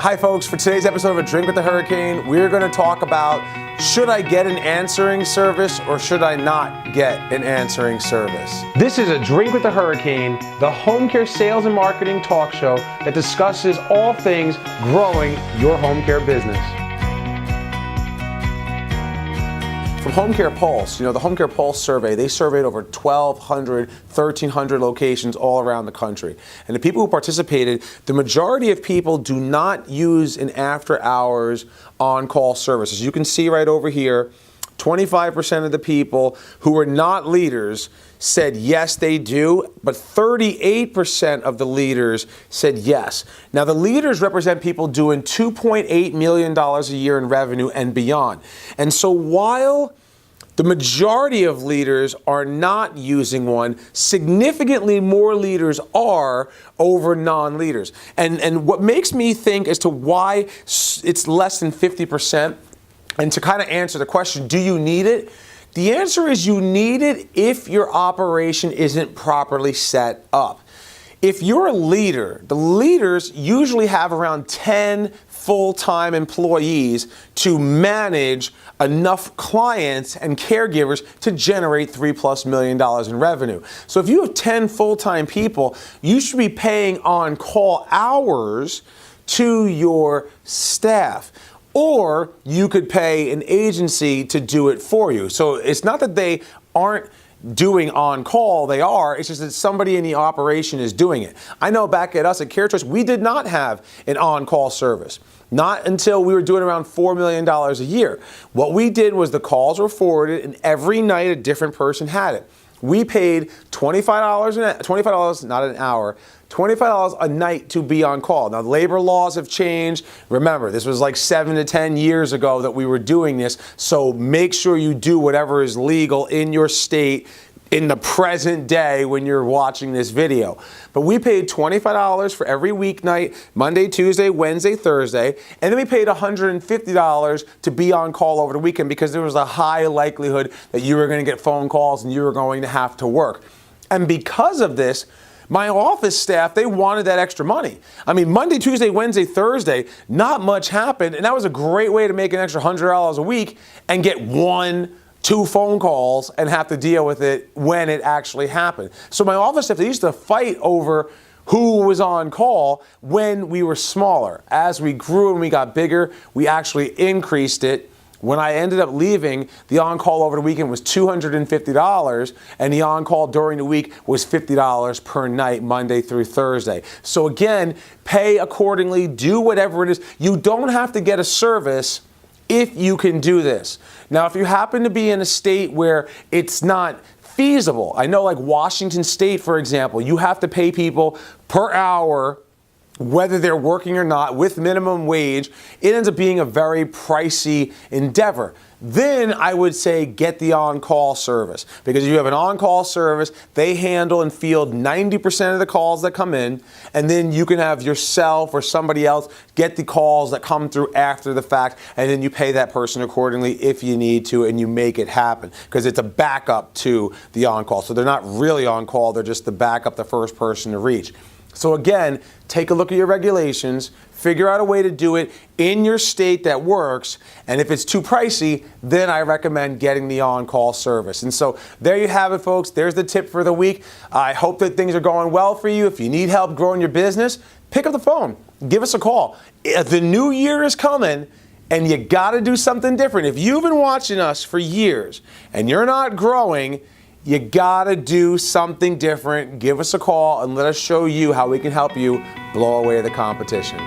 Hi folks, for today's episode of A Drink with the Hurricane, we're going to talk about should I get an answering service or should I not get an answering service? This is A Drink with the Hurricane, the home care sales and marketing talk show that discusses all things growing your home care business. From Home Care Pulse, the Home Care Pulse survey, they surveyed over 1,200, 1,300 locations all around the country. And the people who participated, the majority of people do not use an after-hours on-call service. As you can see right over here, 25% of the people who are not leaders said yes, they do, but 38% of the leaders said yes. Now, the leaders represent people doing $2.8 million a year in revenue and beyond. And so while the majority of leaders are not using one, significantly more leaders are over non-leaders. And what makes me think as to why it's less than 50%, and to kind of answer the question, do you need it? The answer is you need it if your operation isn't properly set up. If you're a leader, the leaders usually have around 10 full-time employees to manage enough clients and caregivers to generate $3+ million in revenue. So if you have 10 full-time people, you should be paying on-call hours to your staff. Or you could pay an agency to do it for you. So it's not that they aren't doing on-call, they are. It's just that somebody in the operation is doing it. I know back at us at CareChoice, we did not have an on-call service. Not until we were doing around $4 million a year. What we did was the calls were forwarded and every night a different person had it. We paid $25, not an hour, $25 a night to be on call. Now, labor laws have changed. Remember, this was like 7 to 10 years ago that we were doing this, so make sure you do whatever is legal in your state in the present day when you're watching this video. But we paid $25 for every weeknight, Monday, Tuesday, Wednesday, Thursday, and then we paid $150 to be on call over the weekend because there was a high likelihood that you were going to get phone calls and you were going to have to work. And because of this, my office staff, they wanted that extra money. I mean, Monday, Tuesday, Wednesday, Thursday, not much happened, and that was a great way to make an extra $100 a week and get 1-2 phone calls and have to deal with it when it actually happened. So my office staff, they used to fight over who was on call when we were smaller. As we grew and we got bigger, we actually increased it. When I ended up leaving, the on-call over the weekend was $250, and the on-call during the week was $50 per night, Monday through Thursday. So again, pay accordingly, do whatever it is. You don't have to get a service if you can do this. Now, if you happen to be in a state where it's not feasible, I know like Washington State, for example, you have to pay people per hour whether they're working or not, with minimum wage. It ends up being a very pricey endeavor. Then I would say get the on-call service, because if you have an on-call service, they handle and field 90% of the calls that come in, and then you can have yourself or somebody else get the calls that come through after the fact, and then you pay that person accordingly if you need to, and you make it happen, because it's a backup to the on-call. So they're not really on-call, they're just the backup, the first person to reach. So again, take a look at your regulations, figure out a way to do it in your state that works, and if it's too pricey, then I recommend getting the on-call service. And so there you have it, folks. There's the tip for the week. I hope that things are going well for you. If you need help growing your business, pick up the phone. Give us a call. The new year is coming, and you got to do something different. If you've been watching us for years and you're not growing, you gotta do something different. Give us a call and let us show you how we can help you blow away the competition.